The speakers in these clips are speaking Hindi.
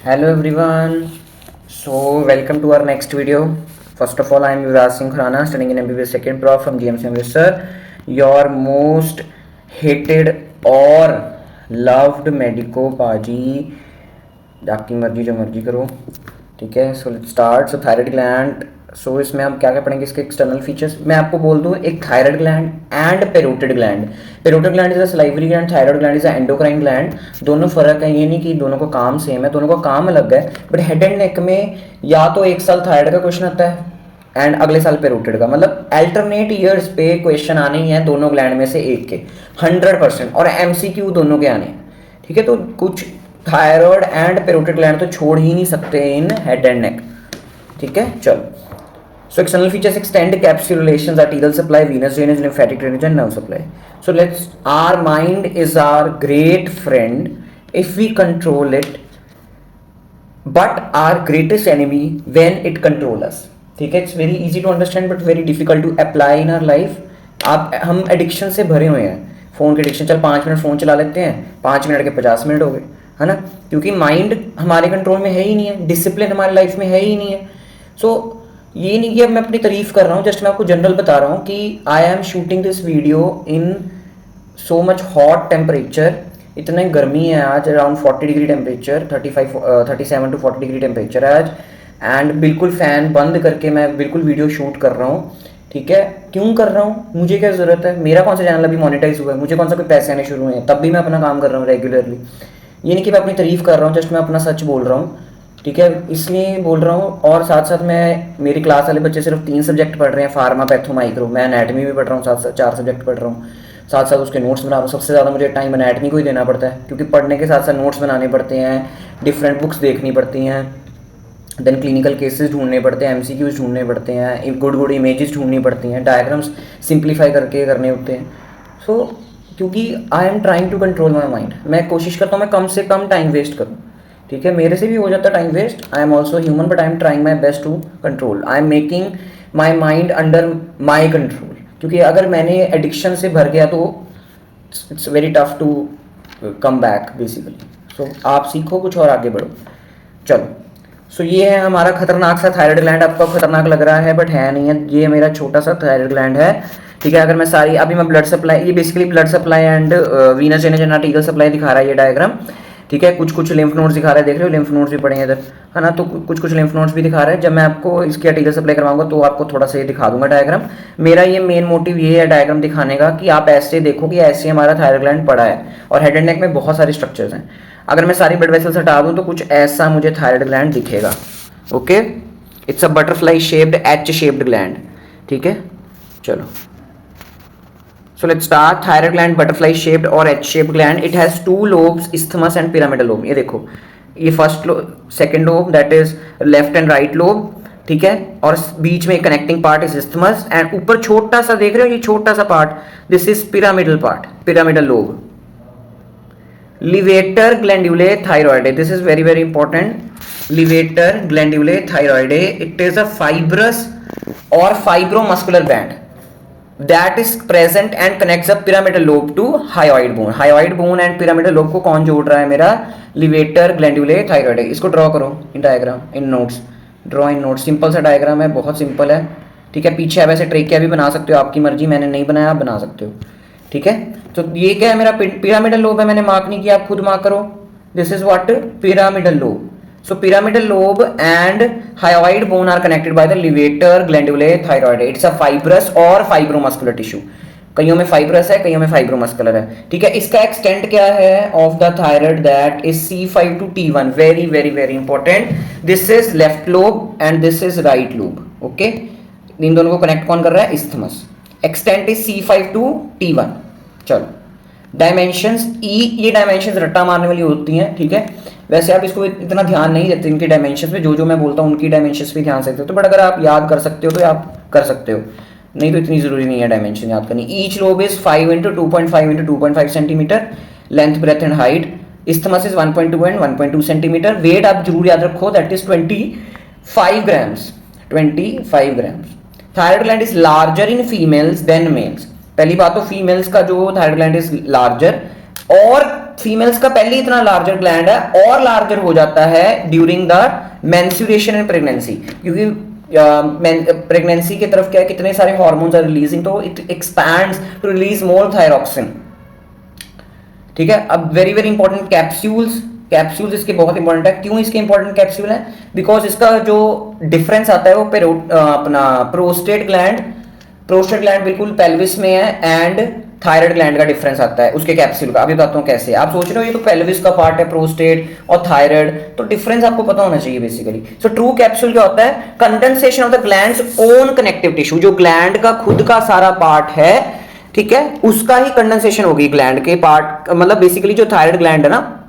Hello everyone. So welcome to our next video. First of all, I am Yuvraj Singh Khurana, studying in MBBS second prof from GMC Amritsar. Your most hated or loved medico पाजी, आपकी मर्जी जो मर्जी करो, ठीक है. So let's start. So thyroid gland. So इसमें हम क्या क्या पढ़ेंगे, इसके एक्सटर्नल फीचर्स मैं आपको बोल दूं. एक thyroid gland and parotid gland. Parotid gland is a salivary gland, thyroid gland is a endocrine gland. दोनों फर्क है, ये नहीं कि दोनों का काम सेम है, दोनों का काम अलग है. बट हेड एंड नेक में या तो एक साल थायराइड का क्वेश्चन आता है एंड अगले साल पेरोटिड का, मतलब अल्टरनेट ईयर्स पे क्वेश्चन आने ही हैं दोनों ग्लैंड में से एक के 100%, और एमसीक्यू दोनों के आने हैं, ठीक है. तो कुछ थायराइड एंड पेरोटिड ग्लैंड तो छोड़ ही नहीं सकते इन हेड एंड नेक, ठीक है. चलो. So external features extend capsulations, arterial supply, venous drainage, lymphatic drainage and nerve supply. So our mind is our great friend if we control it, but our greatest enemy when it control us. ठीक है. It's very easy to understand but very difficult to apply in our life. हम एडिक्शन से भरे हुए हैं. फ़ोन के एडिक्शन, चल 5 मिनट फ़ोन चला लेते हैं, 5 मिनट के 50 मिनट हो गए, है ना. क्योंकि माइंड हमारे कंट्रोल में है ही नहीं है, डिसिप्लिन हमारी लाइफ में है ही नहीं है. सो ये नहीं कि अब मैं अपनी तारीफ कर रहा हूँ, जस्ट मैं आपको जनरल बता रहा हूँ कि I am shooting this video in so much hot temperature. इतनी गर्मी है आज, around 40 degree temperature, 37 to 40 degree temperature है आज. एंड बिल्कुल फ़ैन बंद करके मैं बिल्कुल वीडियो शूट कर रहा हूँ, ठीक है. क्यों कर रहा हूँ, मुझे क्या ज़रूरत है, मेरा कौन सा चैनल अभी मोनेटाइज हुआ है, मुझे कौन सा कोई पैसे आने शुरू हुए हैं, तब भी मैं अपना काम कर रहा हूँ रेगुलरली. ये नहीं कि मैं अपनी तारीफ कर रहा हूँ, जस्ट मैं अपना सच बोल रहा हूँ, ठीक है. इसलिए बोल रहा हूँ. और साथ साथ मैं, मेरी क्लास वाले बच्चे सिर्फ 3 सब्जेक्ट पढ़ रहे हैं, फार्मा, पैथो, माइक्रो. मैं एनाटमी भी पढ़ रहा हूँ, साथ साथ 4 सब्जेक्ट पढ़ रहा हूँ, साथ साथ उसके नोट्स बना रहा हूँ. सबसे ज़्यादा मुझे टाइम एनाटमी को ही देना पड़ता है, क्योंकि पढ़ने के साथ साथ नोट्स बनाने पड़ते हैं, डिफरेंट बुक्स देखनी पड़ती हैं, देन क्लिनिकल केसेस ढूंढने पड़ते हैं, एमसीक्यूज ढूंढने पड़ते हैं, गुड इमेजेस ढूंढनी पड़ती हैं, डायग्राम्स सिंप्लीफाई करके करने होते हैं. सो क्योंकि I am trying to control my mind, मैं कोशिश करता हूँ मैं कम से कम टाइम वेस्ट करूँ, ठीक है. मेरे से भी हो जाता है time waste, I am also human, but I am trying my best to control. I am making my mind under my control, क्योंकि अगर मैंने एडिक्शन से भर गया तो it's very tough to come back basically. So आप सीखो कुछ और आगे बढ़ो. चलो. सो ये है हमारा खतरनाक सा थायराइड ग्लैंड. आपको खतरनाक लग रहा है बट है नहीं है. ये मेरा छोटा सा थायराइड ग्लैंड है, ठीक है. अगर मैं सारी, अभी मैं ब्लड सप्लाई, ये basically blood supply and Venus drainage and arterial supply दिखा रहा है ये डायग्राम, ठीक है. कुछ कुछ लिम्फ नोड्स दिखा रहा है, देख रहे हो लिम्फ नोड्स भी पड़े हैं इधर, है ना. तो कुछ कुछ लिम्फ नोड्स भी दिखा रहा है. जब मैं आपको इसकी आर्टेरियल सप्लाई करवाऊंगा तो आपको थोड़ा सा ये दिखा दूंगा डायग्राम. मेरा ये मेन मोटिव ये है डायग्राम दिखाने का कि आप ऐसे देखो कि ऐसे हमारा थायराइड ग्लैंड पड़ा है, और हेड एंड नेक में बहुत सारे स्ट्रक्चर्स हैं. अगर मैं सारी ब्लड वेसल्स हटा दूँ तो कुछ ऐसा मुझे थायराइड ग्लैंड दिखेगा. Okay. It's a butterfly shaped, H shaped gland, ठीक है. चलो. So let's start. Thyroid gland butterfly shaped or H-shaped gland. It has 2 lobes, isthmus and pyramidal lobe. ये देखो, ये first lobe, second lobe, that is left and right lobe, ठीक है. और बीच में connecting part is isthmus, and ऊपर छोटा सा देख रहे हो, ये छोटा सा part, this is pyramidal part, pyramidal lobe. Levator glandulae thyroidae, this is very very important. Levator glandulae thyroidae, it is a fibrous or fibromuscular band that is present and connects the pyramidal lobe to hyoid bone. hyoid bone and pyramidal lobe को कौन जोड़ रहा है, मेरा levator glandulae thyroidae. इसको ड्रॉ करो in diagram, in notes, draw in notes. Simple सा डायग्राम है, बहुत सिंपल है, ठीक है. पीछे आप ऐसे ट्रेकिया भी बना सकते हो, आपकी मर्जी, मैंने नहीं बनाया, आप बना सकते हो, ठीक है. तो ये क्या है, मेरा पिरामिडल लोब है, मैंने मार्क नहीं किया, आप खुद मार्क करो. This is what, pyramidal lobe. So pyramidal lobe and hyoid bone are connected by the levator glandulae thyroidae. It's a fibrous or fibromuscular tissue. कईयों में fibrous है, कईयों में fibromuscular है, ठीक है. इसका extent क्या है of the thyroid, that is C5 to T1. Very very very important. This is left lobe and this is right lobe. Okay. इन दोनों को connect कौन कर रहा है, isthmus. Extent is C5 to T1. चलो. डायमेंशंस ई, ये डायमेंशंस रट्टा मारने वाली होती हैं, ठीक है. वैसे आप इसको इतना ध्यान नहीं देते इनकी डायमेंशंस पे, जो जो मैं बोलता हूँ उनकी डायमेंशंस पे ध्यान सकते हो तो, बट अगर आप याद कर सकते हो तो आप कर सकते हो, नहीं तो इतनी ज़रूरी नहीं है डायमेंशन याद करनी. Each lobe is 5 into 2.5 into 2.5 centimetre, length breadth and height. Isthmus is 1.2 and 1.2 centimetre. Weight आप जरूर याद रखो, that is 25 grams. 25 grams. Thyroid gland is larger in females than males. पहली बात तो फीमेल्स का जो थायराइड ग्लैंड इज लार्जर, और फीमेल्स का पहले इतना लार्जर ग्लैंड है और लार्जर हो जाता है during the menstruation and pregnancy, क्योंकि प्रेगनेंसी की तरफ क्या है, कितने सारे हार्मोन्स आर रिलीजिंग, तो it expands to release more thyroxine. ठीक है, अब वेरी वेरी इंपॉर्टेंट कैप्सूल्स इसके बहुत इंपॉर्टेंट है। क्यों इसके इंपॉर्टेंट कैप्सूल है? बिकॉज इसका जो डिफरेंस आता है वो अपना प्रोस्टेट ग्लैंड बिल्कुल पेल्विस में है एंड थायराइड ग्लैंड का डिफरेंस आता है उसके कैप्सूल का। अभी बताता हूँ कैसे। आप सोच रहे हो ये तो पेल्विस का पार्ट है प्रोस्टेट और थायराइड, तो डिफरेंस आपको पता होना चाहिए बेसिकली। सो ट्रू कैप्सूल क्या होता है? Condensation of the glands own connective tissue, जो ग्लैंड का खुद का सारा पार्ट है, ठीक है, उसका ही कंडेंसेशन होगी ग्लैंड के पार्ट, मतलब बेसिकली जो थायराइड ग्लैंड है ना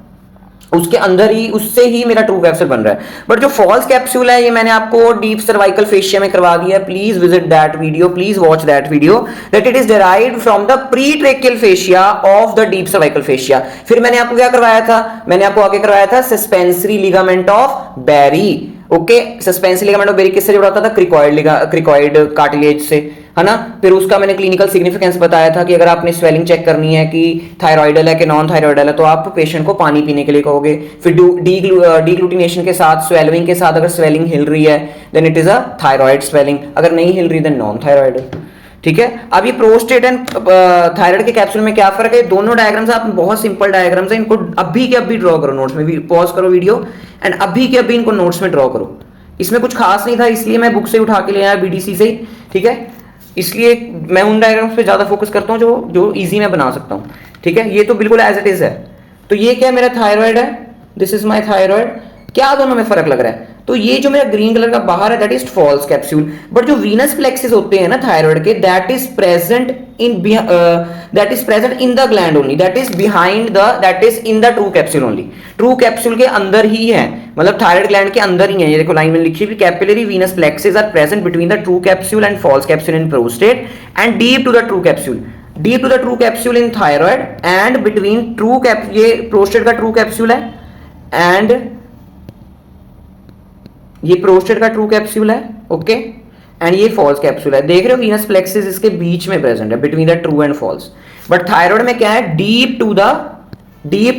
उसके अंदर ही, उससे ही मेरा ट्रू कैप्सूल बन रहा है। बट जो फॉल्स कैप्सूल है ये मैंने आपको डीप सर्वाइकल फेशिया में करवा दिया है। Please visit that video, please watch that video, that it is derived from the pretracheal fascia of the deep cervical fascia. फिर मैंने आपको क्या करवाया था? मैंने आपको आगे करवाया था suspensory ligament of Berry. Okay, suspensory ligament of Berry किससे जुड़ा होता था? क्रिकॉइड कार्टिलेज से, है ना। फिर उसका मैंने क्लिनिकल सिग्निफिकेंस बताया था कि अगर आपने स्वेलिंग चेक करनी है कि थायराइडल है कि नॉन थायराइडल है तो आप पेशेंट को पानी पीने के लिए कहोगे। फिर डीग्लूटिनेशन के साथ, स्वेलिंग के साथ अगर स्वेलिंग हिल रही है then it is a thyroid swelling, अगर नहीं हिल रही देन नॉन थायराइड। ठीक है, अब ये प्रोस्टेट एंड थायराइड के कैप्सूल में क्या फर्क है? दोनों डायग्राम्स आप बहुत सिंपल डायग्राम्स हैं, इनको अभी के अभी ड्रॉ करो नोट्स में, भी पॉज करो वीडियो एंड अभी के अभी इनको नोट्स में ड्रॉ करो। इसमें कुछ खास नहीं था इसलिए मैं बुक से उठा के ले आया, बीडीसी से, ठीक है। इसलिए मैं उन डायग्राम्स पे ज्यादा फोकस करता हूँ जो इजी मैं बना सकता हूँ। ठीक है, ये तो बिल्कुल एज इट इज है। तो ये क्या मेरा थायराइड है, दिस इज माय थायराइड। क्या दोनों में फर्क लग रहा है? तो ये जो मेरा ग्रीन कलर का बाहर है that is false capsule, but जो वीनस प्लेक्सिस होते हैं ना थायराइड के, that is present in the gland only, that is in the true capsule only. True capsule के अंदर ही है, मतलब थायराइड ग्लैंड के अंदर ही है। ये देखो लाइन में लिखी हुई, capillary venous plexus are present between the true capsule and false capsule in prostate and deep to the true capsule in thyroid and between ये प्रोस्टेट का ट्रू कैप्सूल है एंड ये प्रोस्टेट का ट्रू कैप्सूल है, ओके, एंड ये फॉल्स कैप्सूल है। देख रहे हो वीनस प्लेक्सिस इसके बीच में प्रेजेंट है between the true and false. But thyroid में क्या है? Deep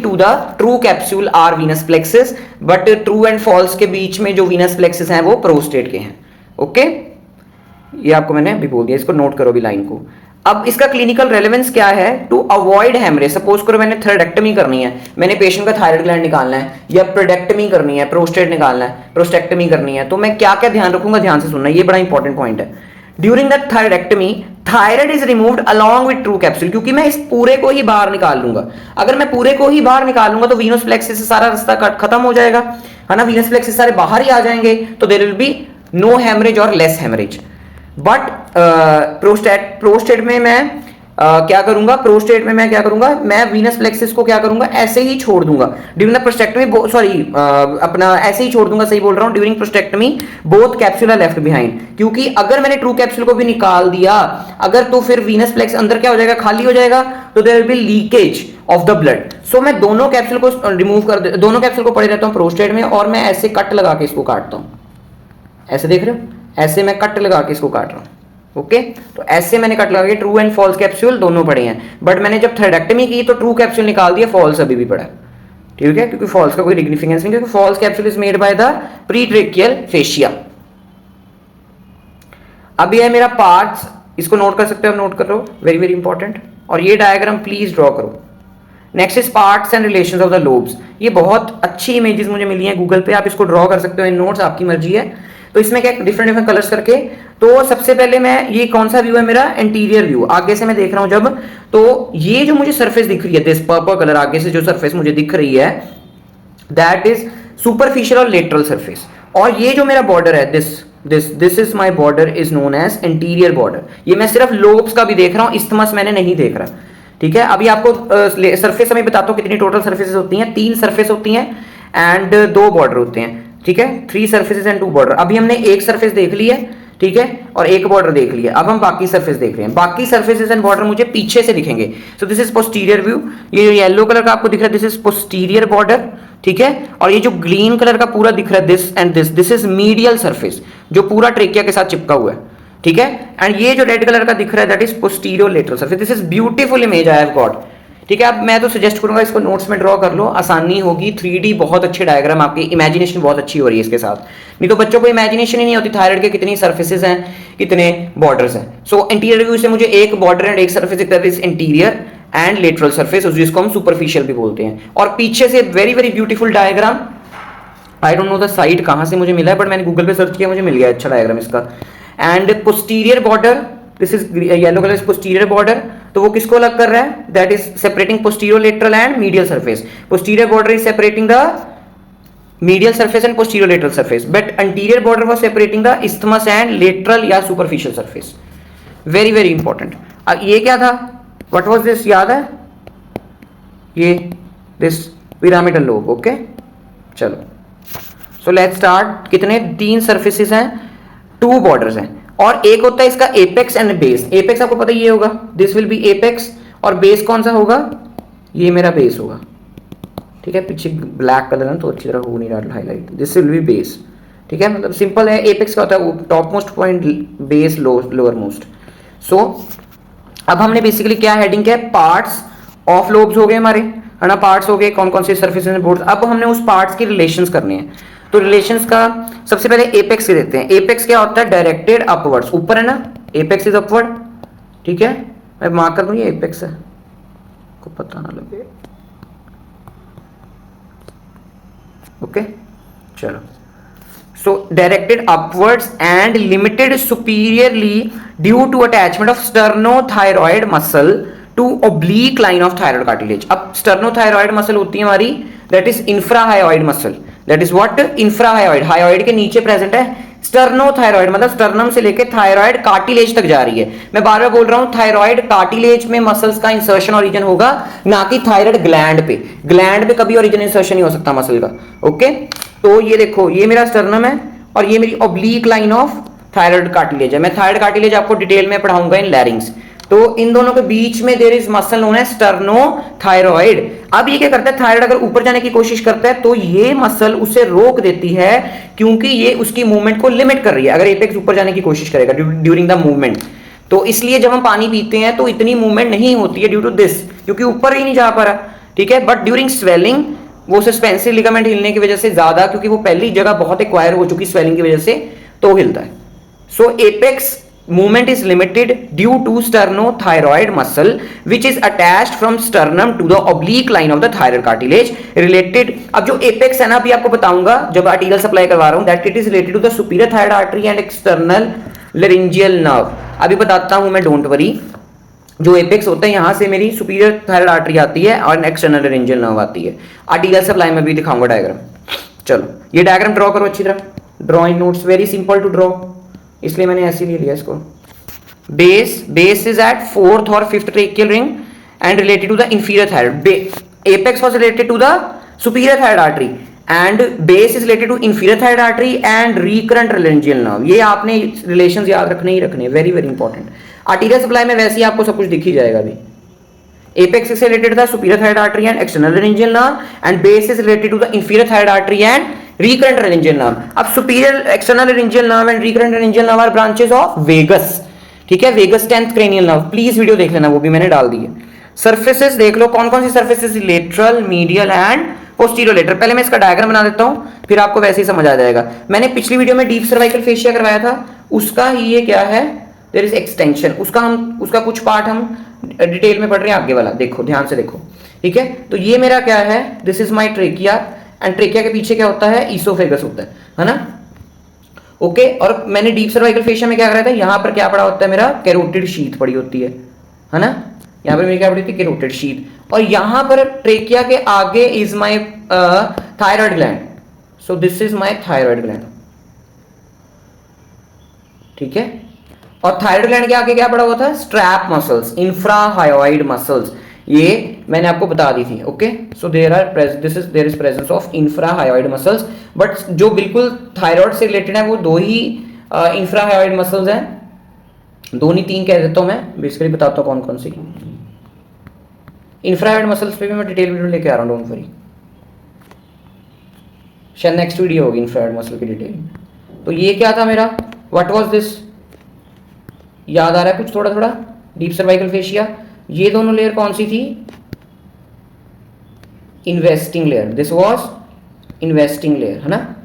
to the true capsule are venous plexus, but true and false के बीच में जो वीनस प्लेक्सिस हैं वो प्रोस्टेट के हैं। ओके, ये आपको मैंने अभी बोल दिया, इसको नोट करो अभी लाइन को। अब इसका क्लिनिकल रेलेवेंस क्या है? To avoid haemorrhage. सपोज करो मैंने थ्रेडेक्टमी करनी है, मैंने पेशेंट का थायराइड ग्लैंड निकालना है, या प्रोडेक्टमी करनी है, प्रोस्टेट निकालना है, प्रोस्टेक्टमी करनी है, तो मैं क्या क्या ध्यान रखूंगा? ध्यान से सुनना, ये बड़ा इंपॉर्टेंट पॉइंट है। During that thyroidectomy thyroid is removed along with true capsule, क्योंकि मैं इस पूरे को ही बाहर निकाल लूंगा। अगर मैं पूरे को ही बाहर निकाल लूंगा तो वीनस प्लेक्सिस से सारा रास्ता खत्म हो जाएगा, है ना। वीनस प्लेक्सिस सारे बाहर ही आ जाएंगे, तो there will be no haemorrhage और लेस हेमरेज। बट प्रोस्टेट में मैं क्या करूंगा? प्रोस्टेट में मैं क्या करूंगा? मैं वीनस प्लेक्सिस को क्या करूंगा? ऐसे ही छोड़ दूंगा। ड्यूरिंग द प्रोस्टेक्टमी, सॉरी अपना ऐसे ही छोड़ दूंगा, सही बोल रहा हूं। During prostatectomy both capsule are left behind, क्योंकि अगर मैंने ट्रू कैप्सूल को भी निकाल दिया अगर, तो फिर वीनस प्लेक्स अंदर क्या हो जाएगा? खाली हो जाएगा, तो there will be leakage of the blood. So मैं दोनों कैप्सूल को रिमूव कर, दोनों कैप्सूल को पड़े रहता हूं प्रोस्टेट में, और मैं ऐसे कट लगा के इसको काटता हूं। ऐसे देख रहे हो? ऐसे मैं कट लगा के इसको काट रहा हूं। ओके, तो ऐसे मैंने कट लगा के ट्रू एंड फॉल्स कैप्सूल दोनों पड़े हैं। बट मैंने जब थ्रेडेक्टमी की तो ट्रू कैप्सूल निकाल दिया, फॉल्स अभी भी पड़ा है। ठीक है, क्योंकि फॉल्स का कोई सिग्निफिकेंस नहीं, क्योंकि false capsule is made by the pretracheal fascia. अब ये है मेरा पार्ट्स, इसको नोट कर सकते हो, नोट करो, वेरी वेरी इंपॉर्टेंट। और ये डायग्राम प्लीज ड्रॉ करो। Next is parts and relations of the lobes. ये बहुत अच्छी इमेजेस मुझे मिली हैं गूगल पे, आप इसको ड्रॉ कर सकते हो इन नोट्स, आपकी मर्जी है। तो इसमें क्या डिफरेंट डिफरेंट कलर्स करके, तो सबसे पहले मैं, ये कौन सा व्यू है मेरा? Anterior view. आगे से मैं देख रहा हूं जब, तो ये जो मुझे सरफेस दिख रही है, दिस पर्पल कलर, आगे से जो सरफेस मुझे दिख रही है दैट इज सुपरफिशियल और लेटरल सरफेस। और ये जो मेरा बॉर्डर है, this is my border is known as anterior border. ये मैं सिर्फ लोब्स का भी देख रहा हूं, इस्थमस मैंने नहीं देख रहा। ठीक है, अभी आपको सरफेस मैं बताता हूं कितनी टोटल सरफेसेस होती हैं। 3 सरफेस होती हैं एंड 2 बॉर्डर होते हैं। ठीक है, 3 सर्फेसेस एंड 2 बॉर्डर। अभी हमने एक सरफेस देख ली है, ठीक है, और एक बॉर्डर देख लिया। अब हम बाकी सरफेस देख रहे हैं। बाकी सरफेसेस एंड बॉर्डर मुझे पीछे से दिखेंगे। सो दिस इज पोस्टीरियर व्यू। ये जो येलो कलर का आपको दिख रहा है दिस इज पोस्टीरियर बॉर्डर, ठीक है। और ये जो ग्रीन कलर का पूरा दिख रहा है this and this is medial surface, जो पूरा ट्रेकिया के साथ चिपका हुआ है, ठीक है। एंड ये जो रेड कलर का दिख रहा है that is posterior lateral surface. This is beautiful image I have got. ठीक है। अब मैं तो सजेस्ट करूंगा इसको नोट्स में ड्रॉ कर लो, आसानी होगी। 3D बहुत अच्छे डायग्राम, आपकी इमेजिनेशन बहुत अच्छी हो रही है इसके साथ, नहीं तो बच्चों को इमेजिनेशन ही नहीं होती थायराइड के कितनी सर्फेसेस हैं, कितने बॉर्डर्स हैं। सो इंटीरियर व्यू से मुझे एक बॉर्डर एंड एक सर्फेस दिखता है, इंटीरियर एंड लेटरल सर्फेस, जिसको हम सुपरफिशियल भी बोलते हैं। और पीछे से very very beautiful diagram, I don't know the site कहां से मुझे मिला है, बट मैंने गूगल पे सर्च किया, मुझे मिल गया अच्छा डायग्राम इसका। And posterior border, this is yellow colour is posterior border, तो वो किसको अलग कर रहा है, that is separating posterior lateral and medial surface. Posterior border is separating the medial surface and posterior lateral surface, but anterior border was separating the isthmus and lateral या superficial surface. Very very important. ये क्या था, what was this, याद है, ये this pyramidal lobe. okay, चलो, so let's start. कितने, 3 surfaces हैं, 2 borders हैं, और एक होता है इसका apex and base. apex आपको पता ये होगा, this will be apex, और base कौन सा होगा, ये मेरा base होगा, ठीक है। पीछे ब्लैक कलर है तो अच्छी तरह हो नहीं रहा highlight, this will be base, ठीक है। मतलब सिंपल है, एपेक्स का होता है top most point, base lower most. So अब हमने बेसिकली क्या हेडिंग किया है, पार्ट्स ऑफ लोब्स हो गए हमारे, है ना, पार्ट्स हो गए, कौन कौन से सर्फेसेस एंड बोर्ड्स। अब हमने उस पार्ट्स की रिलेशंस करने हैं, तो रिलेशंस का सबसे पहले एपेक्स के देते हैं। एपेक्स क्या होता है, डायरेक्टेड अपवर्ड्स, ऊपर है ना, एपेक्स इज अपवर्ड, ठीक है। मैं मार्क कर दूं, ये एपेक्स है, को पता ना लगे, ओके चलो। So directed upwards and limited superiorly due to attachment of sternothyroid muscle to oblique line of thyroid cartilage. अब स्टर्नोथायरॉइड मसल होती है हमारी, that is infrahyoid muscle, that is what, infrahyoid, hyoid के नीचे प्रेजेंट है। स्टर्नोथायरॉइड मतलब स्टर्नम से लेके थायरॉइड कार्टिलेज तक जा रही है। मैं बार बार बोल रहा हूं, थायरॉइड कार्टिलेज में मसल्स का इंसर्शन ओरिजिन होगा, ना कि थायरॉइड ग्लैंड पे। ग्लैंड पे कभी ओरिजिन इंसर्शन नहीं हो सकता मसल का, ओके। तो ये देखो, ये मेरा स्टर्नम है और ये मेरी oblique line of thyroid cartilage है। मैं थायरॉइड कार्टिलेज आपको डिटेल में पढ़ाऊंगा इन लैरिंग्स। तो इन दोनों के बीच में देयर इज मसल नोन है स्टर्नोथायरॉइड। अब ये क्या करता है, थायराइड अगर ऊपर जाने की कोशिश करता है तो ये मसल उसे रोक देती है, क्योंकि ये उसकी मूवमेंट को लिमिट कर रही है। अगर एपेक्स ऊपर जाने की कोशिश करेगा ड्यूरिंग द मूवमेंट, तो इसलिए जब हम पानी पीते हैं तो इतनी मूवमेंट नहीं होती है ड्यू टू दिस, क्योंकि ऊपर ही नहीं जा पा रहा, ठीक है। बट ड्यूरिंग स्वेलिंग वो सस्पेंसिव लिगामेंट हिलने की वजह से ज्यादा, क्योंकि वो पहली जगह बहुत एक्वायर हो चुकी स्वेलिंग की वजह से, तो हिलता है। सो apex movement is limited due to sternothyroid muscle which is attached from sternum to the oblique line of the thyroid cartilage related। अब जो apex है ना, अभी आपको बताऊंगा जब आर्टिकल सप्लाई करवा रहा हूं, that it is related to the superior thyroid artery and external laryngeal nerve। अभी बताता हूं मैं, डोंट वरी। जो एपेक्स होता है यहां से मेरी सुपीरियर थायराइड आर्टरी आती है और एक्सटर्नल लारिंजियल नर्व आती है। आर्टिकल सप्लाई में भी दिखाऊंगा डायग्राम। चलो ये डायग्राम ड्रॉ करो अच्छी तरह, draw in notes, very simple to draw, इसलिए मैंने ऐसे ले लिया इसको। बेस इज एट 4th और 5th tracheal ring and related to the inferior thyroid. Apex was related to the superior thyroid artery and base is related to inferior thyroid artery and recurrent laryngeal nerve. ये आपने रिलेशंस याद रखने ही रखने, very very important. Arterial supply में वैसे ही आपको सब कुछ दिख ही जाएगा। अभी apex is related to the superior thyroid artery and external laryngeal nerve and base is related to the inferior thyroid artery and recurrent laryngeal nerve। अब superior external laryngeal nerve and recurrent laryngeal nerve are branches of vagus, ठीक है, vagus 10th cranial nerve। Please video देख लेना, वो भी मैंने डाल दी है। सर्फेसेस देख लो, कौन कौन सी surfaces, lateral, medial and posterior lateral. पहले मैं इसका डायग्राम बना देता हूं, फिर आपको वैसे ही समझ आ जाएगा। मैंने पिछली वीडियो में डीप सर्वाइकल फेशिया करवाया था, उसका ही ये क्या है, देयर इज एक्सटेंशन। उसका कुछ पार्ट हम डिटेल में पढ़ रहे हैं, आगे वाला देखो, ध्यान से देखो, ठीक है। तो ये मेरा क्या है, this is my trachea and trachea के पीछे क्या होता है, ईसोफेगस होता है ना, ओके। और मैंने डीप सर्वाइकल फेशिया में क्या कराया था, यहां पर क्या पड़ा होता है, मेरा कैरोटिड शीथ पड़ी होती है ना, यहां पर मेरी क्या पड़ी होती है, कैरोटिड शीथ। और यहां पर ट्रेकिया के आगे is my thyroid gland, so this is my thyroid gland, ठीक है। और थायराइड ग्लैंड के आगे क्या पड़ा हुआ था, स्ट्रैप मसल्स, इंफ्राहायोइड मसल्स, ये मैंने आपको बता दी थी, okay. So there is presence of infrahyoid muscles, but जो बिल्कुल थायराइड से रिलेटेड है वो 2 ही इंफ्राहायोइड मसल्स हैं, 2 नहीं 3 कह देता हूं मैं, बेसिकली बताता हूं कौन कौन सी। इंफ्राहायोइड मसल्स पे भी मैं डिटेल वीडियो लेके आ रहा हूं, डोंट वरी, शायद नेक्स्ट वीडियो होगी इंफ्राहायोइड मसल की डिटेल। तो ये क्या था मेरा, व्हाट वाज दिस, याद आ रहा है कुछ थोड़ा थोड़ा, डीप सर्वाइकल फेशिया। ये दोनों लेयर कौन सी थी, investing layer, this was investing layer, है ना।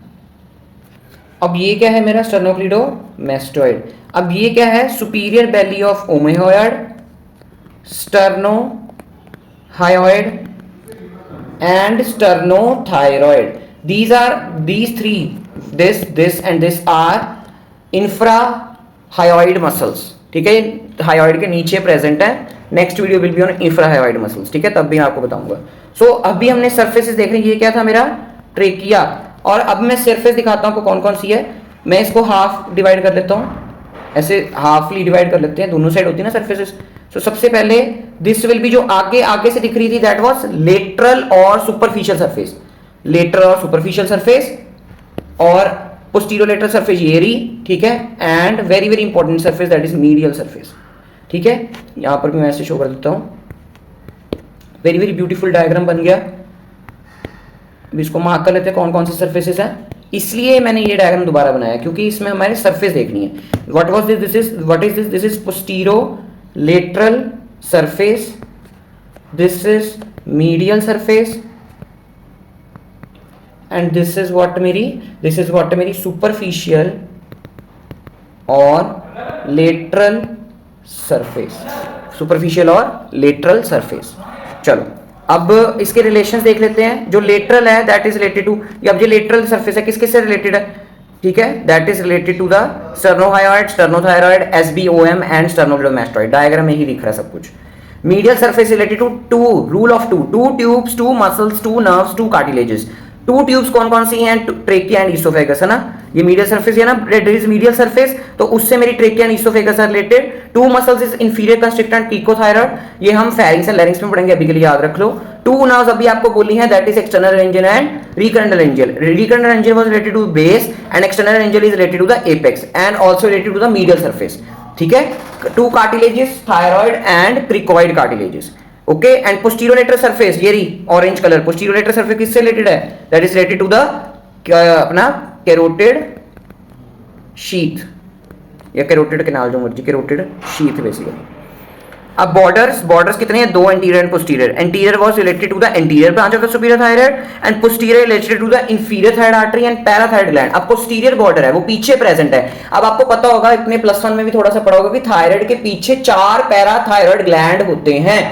अब ये क्या है मेरा स्टर्नोक्लिडोमेस्टोइड। अब ये क्या है superior belly of omohyoid, sternohyoid and sternothyroid. these are these three, this and this are infrahyoid muscles, ठीक है। हायोइड के नीचे प्रेजेंट है। Next video will be on infrahyoid muscles, ठीक है, तब भी मैं आपको बताऊंगा। सो अभी हमने सरफेसेस देख रहे हैं। ये क्या था मेरा ट्रेकिया, और अब मैं सरफेस दिखाता हूं आपको कौन कौन सी है। मैं इसको हाफ डिवाइड कर लेता हूं, ऐसे हाफली डिवाइड कर लेते हैं, दोनों साइड होती है ना सरफेसेस। सो सबसे पहले दिस विल बी, जो आगे आगे से दिख रही थी दैट वाज लेटरल और सुपरफिशियल सरफेस, लेटरल और सुपरफिशियल सरफेस, और पोस्टीरियोलेटरल सरफेस ये रही, ठीक है। And very very important surface that is medial surface, ठीक है। यहां पर भी मैं ऐसे शो कर देता हूं। वेरी वेरी ब्यूटीफुल डायग्राम बन गया। अब इसको मार्क कर लेते हैं कौन कौन से सरफेसेस हैं। इसलिए मैंने ये डायग्राम दोबारा बनाया क्योंकि इसमें हमारे सरफेस देखनी है। What was this, this is what is this, this is posterolateral surface, this is medial surface, and this is what मेरी सुपरफिशियल और लेटरल सरफेस, सुपरफिशियल और लेटरल सरफेस। चलो अब इसके रिलेशंस देख लेते हैं। जो लेटरल है दैट इज रिलेटेड टू, अब ये लेटरल सरफेस है किसके से रिलेटेड है, ठीक है, that is related to the sternohyoid, sternothyroid, S B O M and sternocleidomastoid. Diagram में ही दिख रहा है सब कुछ। Medial surface related to two, rule of two tubes, two muscles, two nerves, two cartilages. Two tubes कौन कौन सी हैं, ट्रेकिया एंड ईसोफेगस, है ना। ये मीडियल सरफेस है ना, देयर इज मीडियल सरफेस, तो उससे मेरी trachea and oesophagus are related. Two muscles is inferior constrictor and cricothyroid, ये हम फेरिंग्स एंड लैरिंग्स में पढ़ेंगे, अभी के लिए याद रख लो। टू नर्व्स अभी आपको बोली है that is external laryngeal and recurrent laryngeal. Recurrent laryngeal was related to base and external laryngeal is related to the apex and also related to the medial surface, ठीक है। Two cartilages, thyroid and cricoid cartilages, okay. And posterolateral surface, ये रही ऑरेंज कलर, पोस्टीरियोलेटरल सरफेस किससे रिलेटेड है, that is related to the अपना कैरोटिड शीथ या कैरोटिड कैनाल, जो मर्जी, कैरोटिड शीथ बेसिकली। अब बॉर्डर्स कितने हैं, दो, anterior and posterior. Anterior was related to the anterior branch of the superior thyroid and posterior related to the inferior thyroid artery and parathyroid gland. अब पोस्टीरियर बॉर्डर है वो पीछे प्रेजेंट है। अब आपको पता होगा, इतने +1 में भी थोड़ा सा पढ़ा होगा कि थायराइड के पीछे 4 पैराथायराइड ग्लैंड होते हैं।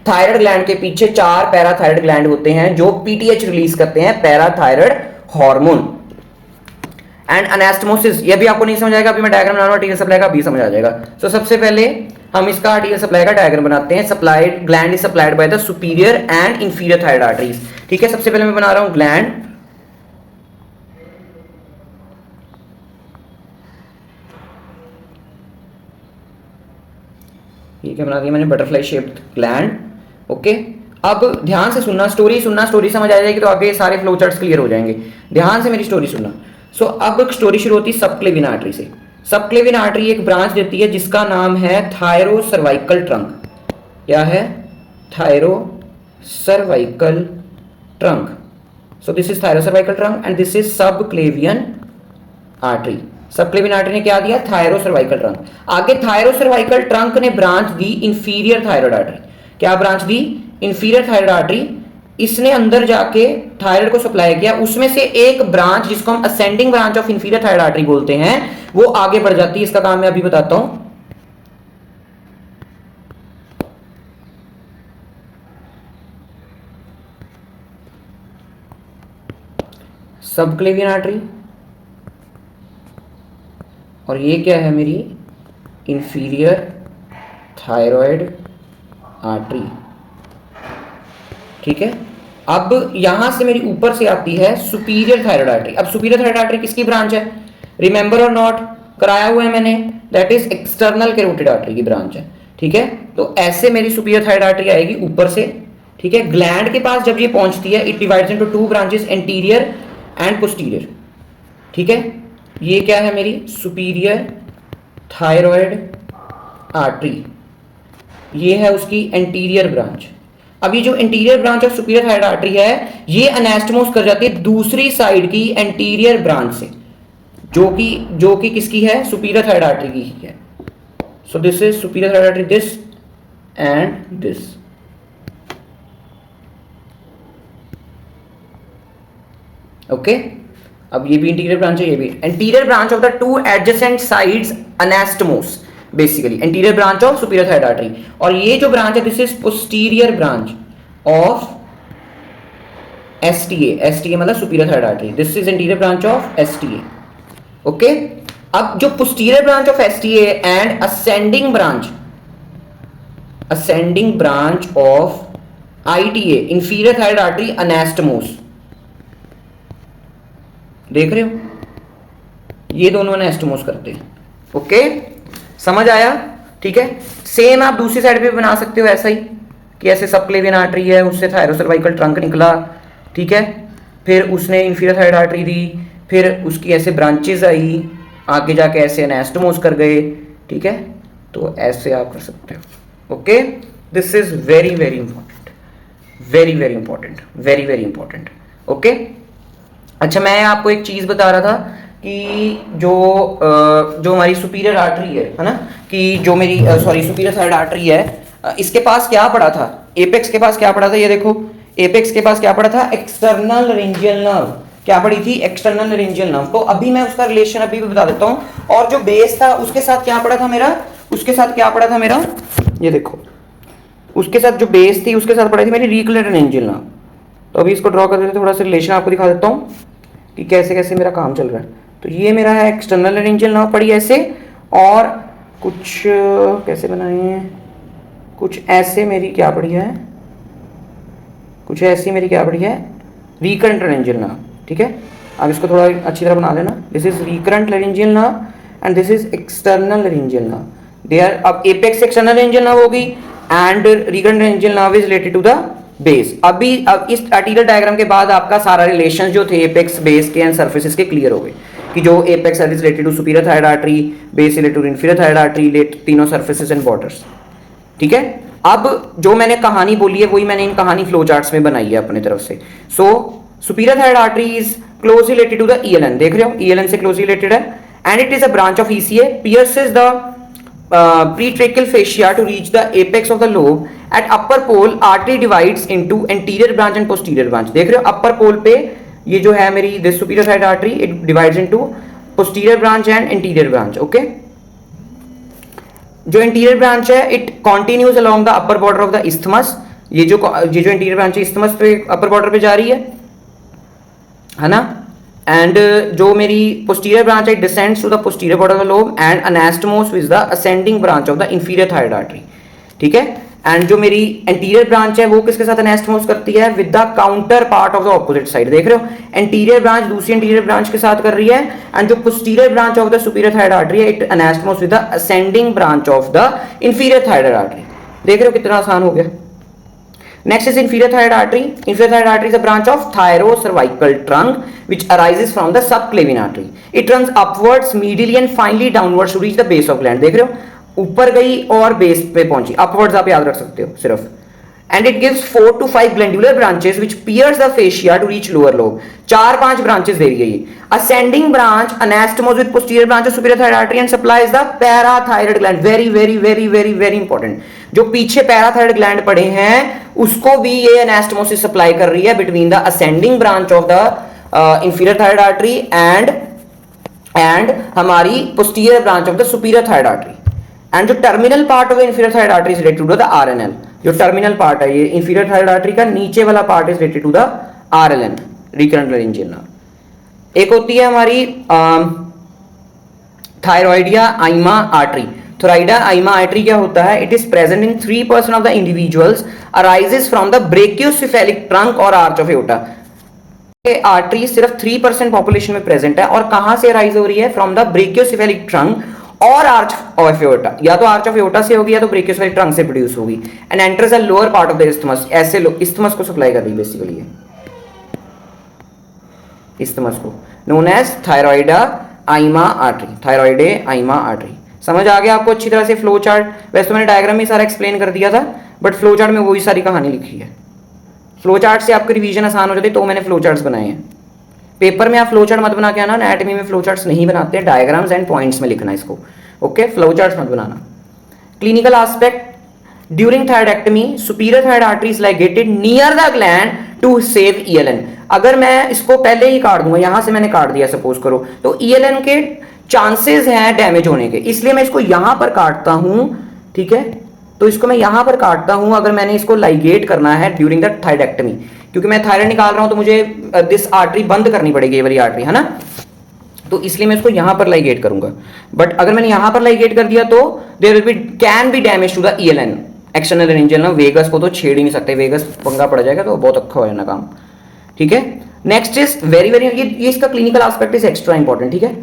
थायराइड ग्लैंड के पीछे 4 पैराथायराइड ग्लैंड होते हैं जो पीटीएच रिलीज करते हैं, पैराथायराइड हार्मोन। एंड अनास्टमोसिस, ये भी आपको नहीं समझ आएगा, अभी मैं डायग्राम बना रहा हूं, आर्टिकल सप्लाई का भी समझ आ जाएगा। सो सबसे पहले हम इसका आर्टिकल सप्लाई का डायग्राम बनाते हैं। Supplied gland is supplied by the superior and inferior thyroid arteries, ठीक है। सबसे पहले मैं बना रहा हूं ग्लैंड, ठीक है, बना दिया मैंने बटरफ्लाई शेप्ड ग्लैंड, ओके। अब ध्यान से सुनना, स्टोरी समझ आ जाएगी तो आगे सारे फ्लो चार्ट्स क्लियर हो जाएंगे। ध्यान से मेरी स्टोरी सुनना। सो अब स्टोरी शुरू होती है सबक्लेविन आर्टरी से। सबक्लेविन आर्टरी एक ब्रांच देती है जिसका नाम है थायरोसर्वाइकल ट्रंक। क्या है, thyrocervical trunk. So this is thyrocervical trunk and this is subclavian artery. Subclavian artery ने क्या दिया, थायरोसर्वाइकल ट्रंक। आगे थायरोसर्वाइकल ट्रंक ने ब्रांच दी इंफीरियर थायराइड आर्टरी। क्या ब्रांच दी, इंफीरियर थायराइड आर्टरी। इसने अंदर जाके थायराइड को सप्लाई किया, उसमें से एक ब्रांच जिसको हम ascending branch of inferior thyroid artery बोलते हैं वो आगे बढ़ जाती है। इसका काम मैं अभी बताता हूं। सबक्लेवियन आर्टरी, और ये क्या है मेरी इंफीरियर थायराइड आर्टरी, ठीक है। अब यहां से मेरी ऊपर से आती है सुपीरियर थायराइड आर्टरी। अब सुपीरियर थायराइड आर्टरी किसकी ब्रांच है, रिमेंबर और नॉट, कराया हुआ है मैंने, that is external carotid artery की ब्रांच है, ठीक है। तो ऐसे मेरी सुपीरियर थायराइड आर्टरी आएगी ऊपर से, ठीक है। ग्लैंड के पास जब ये पहुंचती है it divides into 2 branches, anterior and posterior, ठीक है। ये क्या है मेरी सुपीरियर थायराइड आर्टरी, ये है उसकी एंटीरियर ब्रांच। अब ये जो interior branch of superior thyroid artery है ये अनास्टमोस कर जाती है दूसरी साइड की एंटीरियर ब्रांच से, जो कि किसकी है, सुपीरियर थायराइड आर्टरी की है। So this is superior thyroid artery, this and this, okay अब ये भी इंटीरियर ब्रांच है, ये भी anterior branch of the two adjacent sides anastomose, basically anterior branch of superior thyroid artery. और ये जो ब्रांच है this is posterior branch of S T A, S T A मतलब superior thyroid artery, this is anterior branch of S T A. Okay अब जो posterior branch of S T A and ascending branch of ITA, inferior thyroid artery अनास्टमोस, देख रहे हो ये दोनों अनास्टमोस करते हैं। ओके समझ आया, ठीक है। सेम आप दूसरी साइड पे भी बना सकते हो ऐसा ही, कि ऐसे सबक्लेवियन आर्टरी है, उससे थायरोसर्वाइकल ट्रंक निकला, ठीक है, फिर उसने इंफीरियर थायराइड आर्टरी दी, फिर उसकी ऐसे ब्रांचेस आई, आगे जाके ऐसे अनास्टमोस कर गए, ठीक है, तो ऐसे आप कर सकते हो। Okay this is very very important, very very important, very very important. Okay अच्छा मैं आपको एक चीज बता रहा था कि जो हमारी सुपीरियर आर्टरी है ना, कि जो मेरी सुपीरियर थायराइड आर्टरी है, इसके पास क्या पड़ा था, एपेक्स के पास क्या पड़ा था, ये देखो एपेक्स के पास क्या पड़ा था, एक्सटर्नल लेरिंजियल नर्व, क्या पड़ी थी, एक्सटर्नल लेरिंजियल नर्व। तो अभी मैं उसका रिलेशन अभी भी बता देता हूं। और जो बेस था उसके साथ क्या पड़ा था मेरा, उसके साथ क्या पड़ा था मेरा, ये देखो उसके साथ जो बेस थी उसके साथ पड़ी थी मेरी रीकुलर लेरिंजियल नर्व। तो अभी इसको ड्रॉ कर देते, थोड़ा सा रिलेशन आपको दिखा देता हूँ कि कैसे कैसे मेरा काम चल रहा है। तो ये मेरा है एक्सटर्नल लेरिंजियल नर्व पड़ी ऐसे, और कुछ कैसे बनाए हैं, कुछ ऐसे मेरी क्या पड़ी है, कुछ ऐसी मेरी क्या पड़ी है, रिकरेंट लेरिंजियल नर्व, ठीक है। अब इसको थोड़ा अच्छी तरह बना लेना, this is recurrent laryngeal nerve and this is external laryngeal nerve. They are, अब एपेक्स एक्सटर्नल लेरिंजियल नर्व होगी and recurrent laryngeal nerve is related to the base. अब इस आर्टिकल डायग्राम के बाद आपका सारा रिलेशन जो थे एपेक्स बेस के एंड सर्फेसिस के क्लियर हो गए, कि जो apex is related to superior thyroid artery, base related to inferior thyroid artery, तीनों सर्फेसिस एंड बॉर्डर्स, ठीक है। अब जो मैंने कहानी बोली है वही मैंने इन कहानी फ्लो चार्ट्स में बनाई है अपने तरफ से। So superior thyroid artery is closely related to the E L N, देख रहे हो ईएलएन से क्लोजली रिलेटेड है, and it is a branch of E C A, pierces the pretracheal fascia to reach the apex of the lobe. At upper pole artery divides into anterior branch and posterior branch, देख रहे हो upper pole पे ये जो है मेरी this superior thyroid artery it divides into posterior branch and anterior branch। Okay जो anterior branch है it continues along the upper border of the isthmus, ये जो anterior branch है isthmus पे upper border पे जा रही है ना, एंड जो मेरी पोस्टीरियर ब्रांच है descends to the posterior border of the lobe and anastomoses with the ascending branch of the inferior thyroid artery, ठीक है। एंड जो मेरी एंटीरियर ब्रांच है वो किसके साथ अनास्टमोस करती है, with the counterpart of the opposite side, देख रहे हो एंटीरियर ब्रांच दूसरी एंटीरियर ब्रांच के साथ कर रही है, एंड जो posterior branch of the superior thyroid artery है it anastomoses with the ascending branch of the inferior thyroid artery, देख रहे हो कितना आसान हो गया। Next is inferior thyroid artery. Inferior thyroid artery is a branch of thyrocervical trunk which arises from the subclavian artery. It runs upwards, medially and finally downwards to reach the base of gland. देख रहे हो ऊपर गई और बेस पे पहुंची, upwards आप याद रख सकते हो सिर्फ। And it gives 4 to 5 glandular branches which pierce the fascia to reach lower lobe. 4-5 branches दे रही है ये। Ascending branch anastomose with posterior branch of superior thyroid artery and supplies the parathyroid gland. Very very very very very important. जो पीछे पैराथायरॉइड ग्लैंड पड़े हैं उसको भी ये एनास्टमोसिस सप्लाई कर रही है between the ascending branch of the inferior thyroid artery and हमारी posterior branch of the superior thyroid artery. And जो terminal part of the inferior thyroid artery is related to the R N L, जो टर्मिनल पार्ट है ये इंफीरियर थायराइड आर्टरी का नीचे वाला part is related to the R L N, recurrent laryngeal nerve. एक होती है हमारी थायरॉइडिया आइमा आर्टरी। थोराइडा आइमा आर्टरी क्या होता है, it is present in 3% of the individuals, arises from the brachiocephalic trunk और आर्च ऑफ एओर्टा। आर्टरी सिर्फ 3% पॉपुलेशन में प्रेजेंट है, और कहां से अराइज हो रही है, फ्रॉम द ब्रेकियोसेफेलिक ट्रंक और आर्च ऑफ एओर्टा, या तो आर्च ऑफ एओर्टा से होगी या तो ब्रेकियोसेफेलिक ट्रंक से प्रोड्यूस होगी, and enters the lower part of the isthmus. ऐसे इस्थमस को सप्लाई कर रही है बेसिकली ये इस्थमस को, नोन एज थायरॉइडा आइमा आर्टरी, थायरॉइडे आइमा आर्टरी। समझ आ गया आपको अच्छी तरह से फ्लो चार्ट। वैसे तो मैंने डायग्राम में सारा एक्सप्लेन कर दिया था, बट फ्लो चार्ट में वही सारी कहानी लिखी है। फ्लो चार्ट से आपकी रिवीजन आसान हो जाती है, तो मैंने फ्लो चार्ट्स बनाए हैं। पेपर में आप फ्लो चार्ट मत बना के आना, एनाटॉमी में फ्लो चार्ट्स नहीं बनाते, डायग्राम्स एंड पॉइंट्स में लिखना इसको। ओके फ्लो चार्ट्स मत बनाना। Clinical aspect, during thyroidectomy superior thyroid artery is ligated near the gland to save E L N. अगर मैं इसको पहले ही काट दूंगा, यहां से मैंने काट दिया सपोज करो, तो ईएलएन के चांसेस हैं डैमेज होने के, इसलिए मैं इसको यहां पर काटता हूं, ठीक है। तो इसको मैं यहां पर काटता हूं अगर मैंने इसको लाइगेट करना है ड्यूरिंग द थायरॉइडेक्टमी, क्योंकि मैं थायराइड निकाल रहा हूं तो मुझे दिस आर्टरी बंद करनी पड़ेगी, ये वाली आर्टरी, है ना। तो इसलिए मैं इसको यहां पर लाइगेट करूंगा। बट अगर मैंने यहां पर लाइगेट कर दिया तो there will be can be damage to the E L N external laryngeal ना। वेगस को तो छेड़ ही नहीं सकते, वेगस पंगा पड़ जाएगा तो बहुत अच्छा हो जाना काम, ठीक है। नेक्स्ट इज वेरी वेरी, ये इसका clinical aspect is extra important, ठीक है,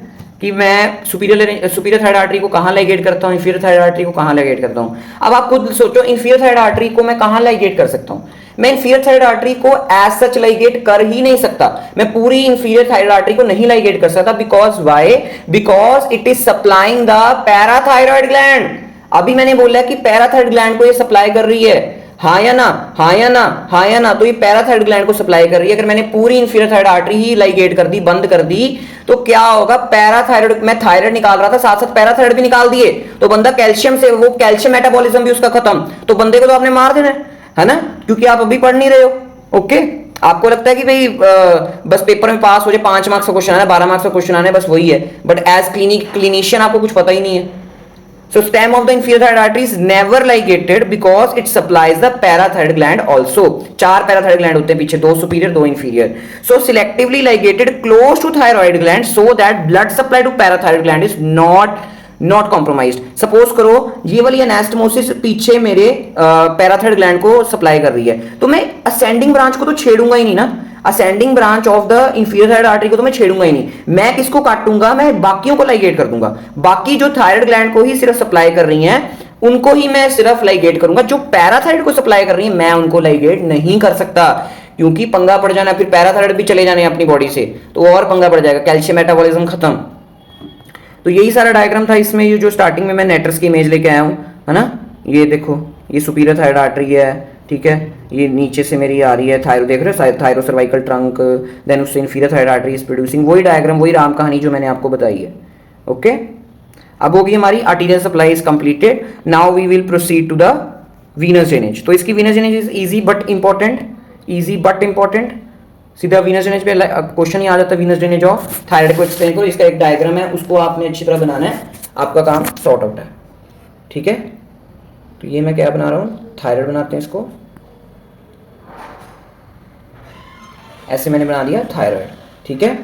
कि मैं सुपीरियर थायराइड आर्टरी को कहां लाइगेट करता हूं, इंफीरियर थायराइड आर्टरी को कहां लाइगेट करता हूं। अब आप खुद सोचो, इंफीरियर थायराइड आर्टरी को मैं कहां लाइगेट कर सकता हूं। मैं इंफीरियर थायराइड आर्टरी को एज सच लाइगेट कर ही नहीं सकता, मैं पूरी इंफीरियर थायराइड आर्टरी को नहीं लाइगेट कर सकता। Because why? Because it is supplying the parathyroid gland. अभी मैंने बोला कि पैराथायरॉइड ग्लैंड को ये सप्लाई कर रही है, हाँ या ना, हाँ या ना, हाँ या ना। तो ये पैराथायरॉइड ग्लैंड को सप्लाई कर रही है। अगर मैंने पूरी इंफीरियर थायराइड आर्टरी ही लाइगेट कर दी, बंद कर दी, तो क्या होगा, पैराथायरॉइड, मैं थायराइड निकाल रहा था साथ साथ पैराथायरॉइड भी निकाल दिए, तो बंदा कैल्शियम से, वो कैल्शियम मेटाबॉलिज्म भी उसका खत्म, तो बंदे को तो आपने मार देना है ना, क्योंकि आप अभी पढ़ नहीं रहे हो। ओके, आपको लगता है कि भाई बस पेपर में पास हो जाए, 5 मार्क्स का क्वेश्चन आना है, 12 मार्क्स का क्वेश्चन आना है, बस वही है। बट एज क्लिनिशियन आपको कुछ पता ही नहीं है। So stem of the inferior thyroid artery is never ligated because it supplies the parathyroid gland also. 4 parathyroid gland होते हैं पीछे, 2 superior 2 inferior. So selectively ligated close to thyroid gland so that blood supply to parathyroid gland is not compromised. Suppose करो ये वाली एनास्टोमोसिस पीछे मेरे पैराथायरॉइड ग्लैंड को सप्लाई कर रही है, तो मैं असेंडिंग ब्रांच को तो छेड़ूंगा ही नहीं ना, ascending branch of the inferior thyroid artery को तो मैं छेड़ूंगा ही नहीं। मैं किसको काटूंगा, मैं बाकियों को लाइगेट कर दूंगा। बाकी जो थायराइड ग्लैंड को ही सिर्फ सप्लाई कर रही हैं उनको ही मैं सिर्फ लाइगेट करूंगा। जो पैराथायराइड को सप्लाई कर रही है मैं उनको लाइगेट नहीं कर सकता, क्योंकि पंगा पड़ जाना, फिर पैराथायराइड भी चले जाने अपनी बॉडी से, तो और पंगा पड़ जाएगा, कैल्शियम मेटाबॉलिज्म खत्म। तो यही सारा डायग्राम था इसमें। ये जो स्टार्टिंग में मैं नेटर्स की इमेज लेके आया हूं, है ना, ये देखो, ये सुपीरियर थायराइड आर्टरी है, ठीक है, ये नीचे से मेरी आ रही है थायरो, देख रहे हो, थायरो सर्वाइकल ट्रंक, देन उससे inferior thyroid artery is producing, वही डायग्राम, वही राम कहानी जो मैंने आपको बताई है। ओके, अब होगी हमारी arterial supply is completed. Now we will proceed to the venous drainage. तो इसकी venous drainage is easy but important, easy but important. सीधा वीनस ड्रेनेज पे क्वेश्चन ही आ जाता है, वीनस ड्रेनेज ऑफ थायराइड को एक्सप्लेन करो। इसका एक डायग्राम है, उसको आपने अच्छी तरह बनाना है, आपका काम सॉर्ट आउट है, ठीक है। तो ये मैं क्या बना रहा हूँ, थायराइड बनाते हैं इसको, ऐसे मैंने बना दिया थायराइड, ठीक है।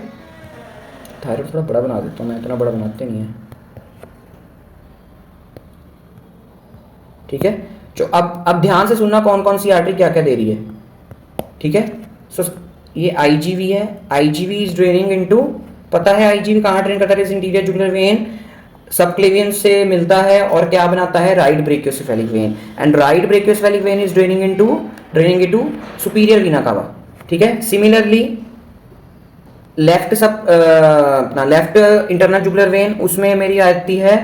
थायराइड थोड़ा बड़ा बना देता हूँ मैं, इतना बड़ा बनाते नहीं है, ठीक है। जो अब ध्यान से सुनना कौन कौन सी आर्टरी क्या क्या दे रही है, ठीक है। सो ये आईजीवी है, आईजीवी इज ड्रेनिंग इनटू, पता है आईजीवी कहाँ ड्रेन करता है, इंटीरियर जुगुलर वेन, सबक्लेवियन से मिलता है और क्या बनाता है, right brachiocephalic when, and right brachiocephalic when is draining into superior Veena कावा, ठीक है। Similarly left left internal jugular when, उसमें मेरी आती है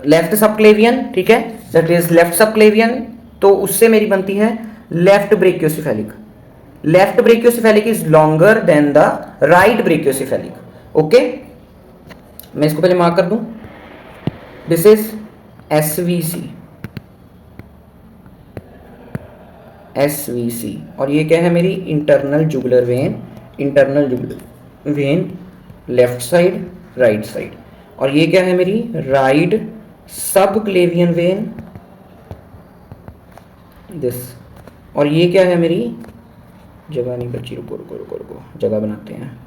लेफ्ट सबक्लेवियन, ठीक है, दैट इज लेफ्ट सबक्लेवियन, तो उससे मेरी बनती है left brachiocephalic. Left brachiocephalic is longer than the right brachiocephalic. Okay, मैं इसको पहले मार्क कर दूं, दिस इज एसवीसी, एसवीसी, और ये क्या है मेरी internal jugular when, internal jugular when left side right side, और ये क्या है मेरी राइट सबक्लेवियन वेन दिस, और ये क्या है मेरी, जगह नहीं बची, रुको रुको रुको रुको, जगह बनाते हैं,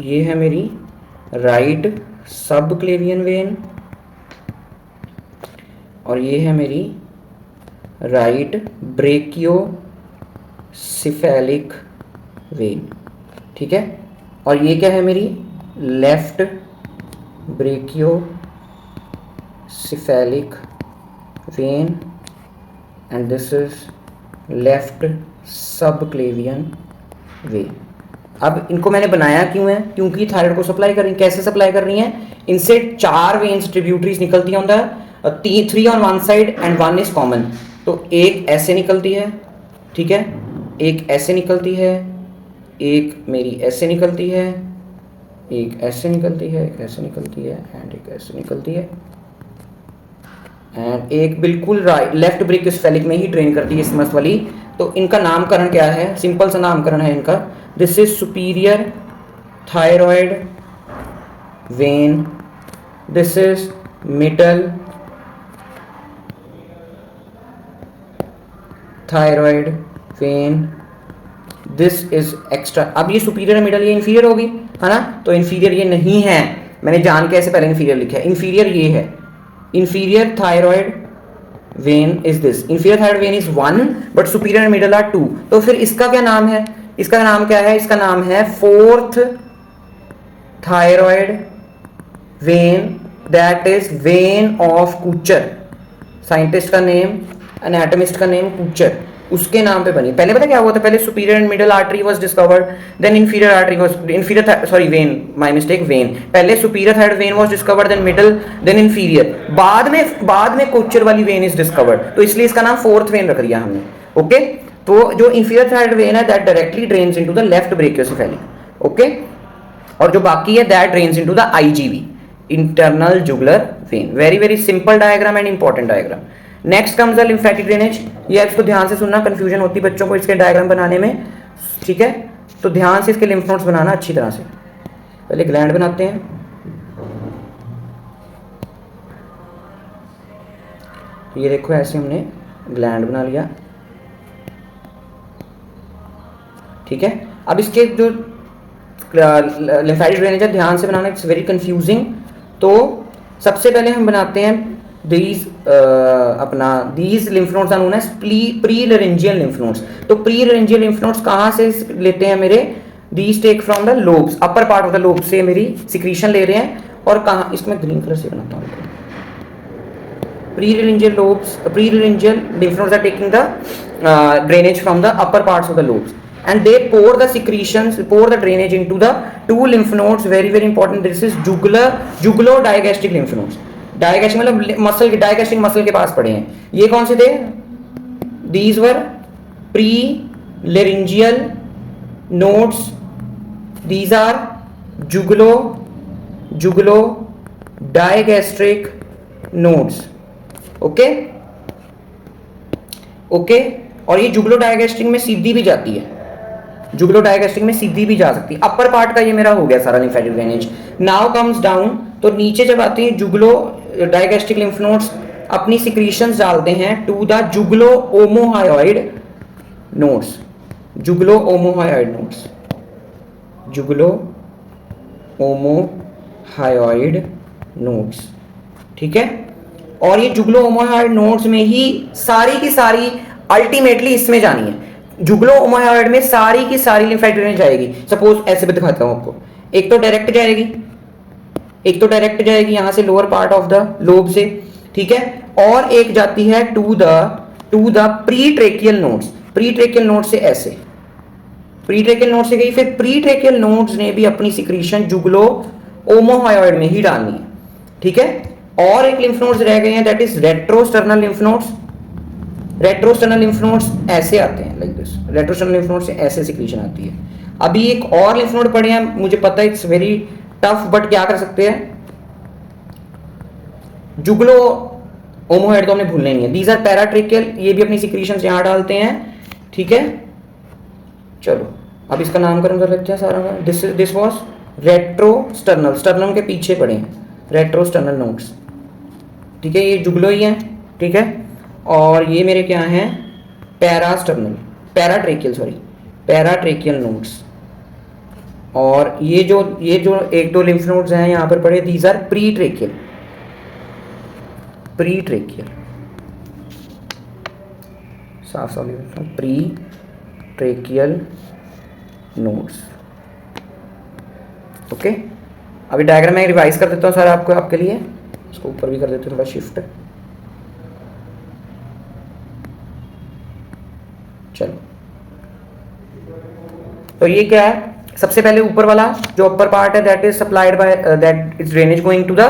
ये है मेरी राइट सबक्लेवियन वेन, और ये है मेरी राइट ब्रेकियोसेफेलिक वेन, ठीक है। और ये क्या है मेरी left brachiocephalic when, and this is left subclavian vein. अब इनको मैंने बनाया क्यों है, क्योंकि थायराइड को सप्लाई कर रही है। कैसे सप्लाई कर रही है, इनसे 4 वेन्स ट्रिब्यूटरीज निकलती हैं, 3 on one side and 1 is common. तो एक ऐसे निकलती है, ठीक है, एक ऐसे निकलती है, एक मेरी ऐसे निकलती है, एक ऐसे निकलती है, एक ऐसे निकलती है एंड एक ऐसे निकलती है एंड एक बिल्कुल राइट लेफ्ट ब्रेकियोसेफेलिक में ही ड्रेन करती है इस मस्त वाली। तो इनका नामकरण क्या है, सिंपल सा नामकरण है इनका, this is superior thyroid when, this is middle thyroid when, this is extra. अब ये सुपीरियर मिडल ये इंफीरियर होगी, है ना, तो इंफीरियर ये नहीं है, मैंने जान के ऐसे पहले इंफीरियर लिखा है, इंफीरियर ये है, inferior thyroid vein is this, inferior thyroid vein is 1 but superior and middle are 2। तो फिर इसका क्या नाम है, इसका नाम क्या है, इसका नाम है fourth thyroid vein, that is vein of Kocher, scientist का नेम, एनाटॉमिस्ट का नेम कूचर, उसके नाम पे बनी। पहले पता क्या हुआ था, पहले superior and middle artery was discovered, then inferior artery was inferior sorry vein, my mistake, vein, पहले superior thyroid vein was discovered, then middle, then inferior, बाद में कोचर वाली वेन इज डिस्कवर्ड, तो इसलिए इसका नाम फोर्थ वेन रख दिया हमने। ओके, तो जो इंफीरियर थायराइड वेन है that directly drains into the left brachiocephalic. Okay, और जो बाकी है that drains into the I J V, internal jugular vein. Very very simple diagram and important diagram. Next comes the lymphatic drainage. ये इसको ध्यान से सुनना, कंफ्यूजन होती है बच्चों को इसके डायग्राम बनाने में, ठीक है, तो ध्यान से इसके लिम्फ नोड्स बनाना अच्छी तरह से। पहले ग्लैंड बनाते हैं, ये देखो ऐसे हमने ग्लैंड बना लिया, ठीक है। अब इसके जो लिम्फेटिक ड्रेनेज है ध्यान से बनाना, इट्स वेरी कंफ्यूजिंग। तो सबसे पहले हम बनाते हैं these अपना these lymph nodes are known as pre-laryngeal lymph nodes। तो pre-laryngeal lymph nodes कहाँ से लेते हैं मेरे, these take from the lobes, upper part of the lobe से मेरी secretion ले रहे हैं, और कहाँ, इसमें ग्रीन कलर से बनाता हूँ, pre-laryngeal lobes, pre-laryngeal lymph nodes are taking the drainage from the upper parts of the lobes and they pour the secretions, pour the drainage into the two lymph nodes, very very important, this is jugulo-digastric lymph nodes। Digastric मतलब मसल के, डायगैस्ट्रिक मसल के पास पड़े हैं। ये कौन से थे, these were prelaryngeal nodes, these are jugulo digastric nodes. Okay okay, और ये जुगलो डायगैस्ट्रिक में सीधी भी जाती है, जुगलो डायगैस्ट्रिक में सीधी भी जा सकती है। अपर पार्ट का ये मेरा हो गया सारा lymphatic drainage. Now comes down, तो नीचे जब आते हैं जुगलो डायगैस्ट्रिक लिम्फ नोड्स अपनी सिक्रीशंस डालते हैं to the jugulo omohyoid nodes, jugulo omohyoid nodes, jugulo omohyoid nodes, ठीक है। और ये जुगलो ओमोहायोइड नोड्स में ही सारी की सारी अल्टीमेटली इसमें जानी है, जुगलो ओमोहायोइड में सारी की सारी लिम्फेटिक ड्रेनेज जाएगी। सपोज ऐसे भी दिखाता हूं आपको, एक तो डायरेक्ट जाएगी, एक तो डायरेक्ट जाएगी यहां से lower part of the lobe से, ठीक है, और एक जाती है to the pretracheal nodes, pretracheal node से ऐसे, प्री-ट्रेकियल नोड से गई, फिर प्री-ट्रेकियल नोड्स ने भी अपनी सिक्रीशन जुगलो ओमोहायोइड में ही डालनी है, ठीक है। और एक लिम्फ नोड्स रह गए हैं, that is retrosternal lymph nodes. Retrosternal lymph nodes ऐसे आते हैं, like this, retrosternal lymph node से ऐसे सिक्रीशन आती है। अभी एक और लिम्फ नोड पड़े हैं, मुझे पता है इट्स वेरी टफ, बट क्या कर सकते हैं, जुगलो ओमोहायोइड तो हमने भूलना नहीं है, दीज आर पैराट्रेकियल, ये भी अपनी सिक्रीशंस यहां डालते हैं, ठीक है। चलो अब इसका नामकरण कर लेते हैं सारा। दिस वाज रेट्रोस्टर्नल, स्टर्नम के पीछे पड़े हैं रेट्रोस्टर्नल नोड्स, ठीक है, ये जुगलो ही है, ठीक है। और ये मेरे क्या हैं, पैरास्टर्नल, पैराट्रेकियल नोड्स। और ये जो एक दो लिम्फ नोड्स हैं यहाँ पर पड़े, दीज आर प्री-ट्रेकियल, साफ प्री-ट्रेकियल नोड्स। ओके, अभी डायग्राम में रिवाइज कर देता हूँ सर आपको, आपके लिए इसको ऊपर भी कर देते हैं थोड़ा शिफ्ट। चलो, तो ये क्या है, सबसे पहले ऊपर वाला जो अपर पार्ट है that is supplied by that is drainage going to the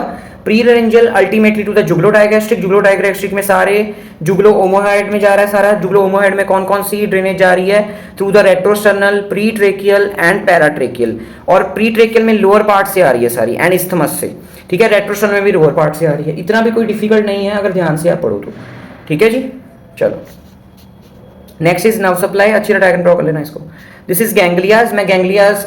prelaryngeal ultimately to the jugulodigastric, jugulodigastric में सारे जुगलो ओमोहाइड में जा रहा है सारा, जुगलो ओमोहाइड में कौन कौन सी ड्रेनेज जा रही है, through the retrosternal, pre tracheal and paratracheal, और प्री ट्रेकियल में लोअर पार्ट से आ रही है सारी एंड इस्थमस से, ठीक है, रेट्रोस्टर्नल में भी लोअर पार्ट से आ रही है, इतना भी कोई डिफिकल्ट नहीं है अगर ध्यान से आप पढ़ो तो, ठीक है जी। चलो नेक्स्ट इज नर्व सप्लाई, अच्छी डायग्राम ड्रॉ कर लेना इसको। दिस इज गैंग्लियाज, मैं ganglia,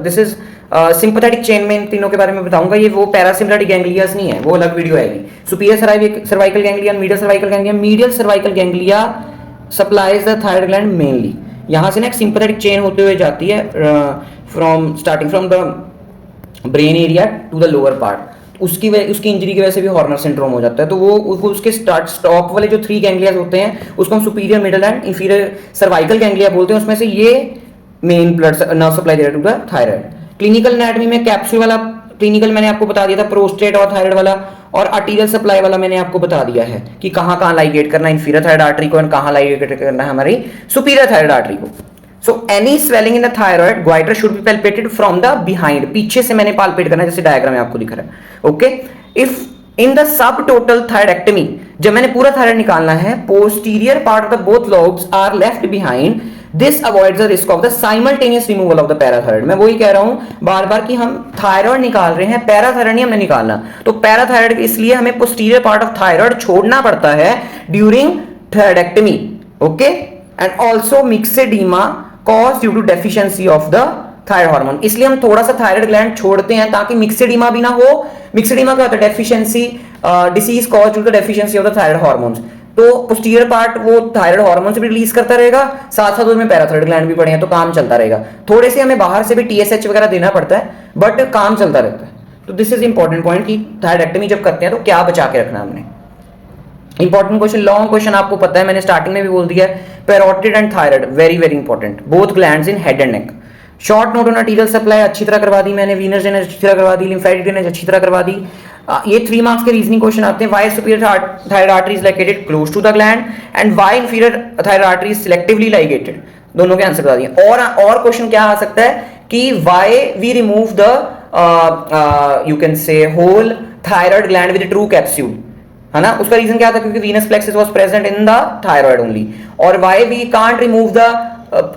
this is sympathetic chain में इन तीनों के बारे में बताऊंगा, ये वो पैरासिम्पैथेटिक गैंग्लियाज नहीं है, वो अलग वीडियो आएगी। Superior cervical ganglia, medial cervical ganglia, medial cervical ganglia supplies the thyroid gland mainly, यहां से ना एक सिंपैथेटिक चेन होते हुए जाती है from starting from the brain area to the lower part, उसकी इंजरी की वजह से भी हॉर्नर सिंड्रोम हो जाता है, तो वो उसके स्टॉप वाले जो 3 गैंग्लियाज होते हैं उसको हम superior, middle and inferior cervical ganglia बोलते हैं, उसमें से ये मेन ब्लड नर्व सप्लाई दे रहा है to the thyroid. Clinical anatomy में कैप्सूल वाला क्लिनिकल मैंने आपको बता दिया था, प्रोस्टेट और थायराइड वाला, और आर्टीरियल सप्लाई वाला मैंने आपको बता दिया है कि कहां कहां लाइगेट करना है इंफीरियर थायराइड आर्टरी को, और कहां लाइगेट करना है हमारी सुपीरियर थायराइड आर्टरी को। So any swelling in the thyroid goiter should be palpated from the behind, पीछे से मैंने palpate करना है, जैसे डायग्राम में आपको दिख रहा है। Okay, if in the subtotal thyroidectomy, जब मैंने पूरा थायराइड निकालना है, posterior part of the both lobes are left behind, this avoids the risk of the simultaneous removal of the parathyroid। मैं वही कह रहा हूं बार बार कि हम थायराइड निकाल रहे हैं, पैराथायराइड नहीं हमने निकालना, तो पैराथायराइड इसलिए हमें posterior part of thyroid छोड़ना पड़ता है during thyroidectomy। Okay, and also myxoedema cause due to deficiency of the thyroid hormone, इसलिए हम थोड़ा सा थायराइड ग्लैंड छोड़ते हैं ताकि मिक्सेडीमा भी ना हो। मिक्सेडीमा क्या होता है? Deficiency, disease cause due to deficiency of the thyroid hormones, तो पोस्टीरियर पार्ट वो थायराइड हार्मोन से भी रिलीज करता रहेगा, साथ साथ उसमें पैराथायराइड ग्लैंड भी पड़े हैं, तो काम चलता रहेगा। थोड़े से हमें बाहर से भी टीएसएच वगैरह देना पड़ता है, बट काम चलता रहता है। तो दिस इज इंपॉर्टेंट पॉइंट कि थायराइडेक्टमी जब करते हैं तो क्या बचा के रखना हमने। इंपॉर्टेंट क्वेश्चन, लॉन्ग क्वेश्चन आपको पता है, मैंने स्टार्टिंग में भी बोल दिया है, parotid and thyroid very very important, both glands in head and neck. Short note on arterial supply अच्छी तरह करवा दी मैंने, वीनस ड्रेनेज अच्छी तरह करवा दी, लिम्फेटिक ड्रेनेज अच्छी तरह करवा दी। ये 3 मार्क्स के रीजनिंग क्वेश्चन आते हैं। Why superior thyroid artery is located close to the gland and why inferior thyroid artery is selectively ligated, दोनों के आंसर बता दिए। और क्वेश्चन क्या आ सकता है कि why we remove the you can say whole thyroid gland with true capsule, है ना, उसका रीजन क्या था? क्योंकि venous plexus was present in the thyroid only. और why we can't remove the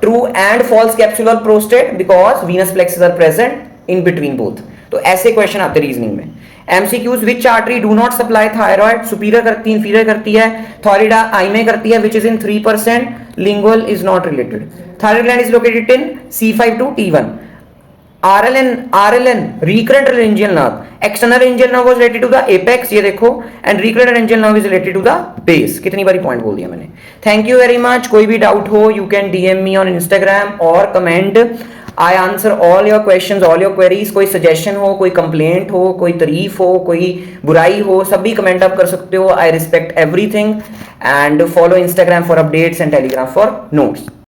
true and false capsule और prostate, because venous plexus are present in between both. तो ऐसे क्वेश्चन आते हैं रीजनिंग में। MCQs, which artery do not supply thyroid, superior करती है, इंफीरियर करती है, थॉरिडा आई में करती है, which is in 3%, lingual is not related. Thyroid gland is located in C5 to T1। RLN recurrent laryngeal nerve, external laryngeal nerve was related to the apex, ये देखो, and recurrent laryngeal nerve is related to the base। कितनी बारी पॉइंट बोल दिया मैंने। Thank you very much. कोई भी डाउट हो you can DM me on Instagram और comment, I answer all your questions, all your queries. कोई सजेशन हो, कोई कंप्लेंट हो, कोई तारीफ हो, कोई बुराई हो, सभी कमेंट आप कर सकते हो। I respect everything and follow Instagram for updates and Telegram for notes.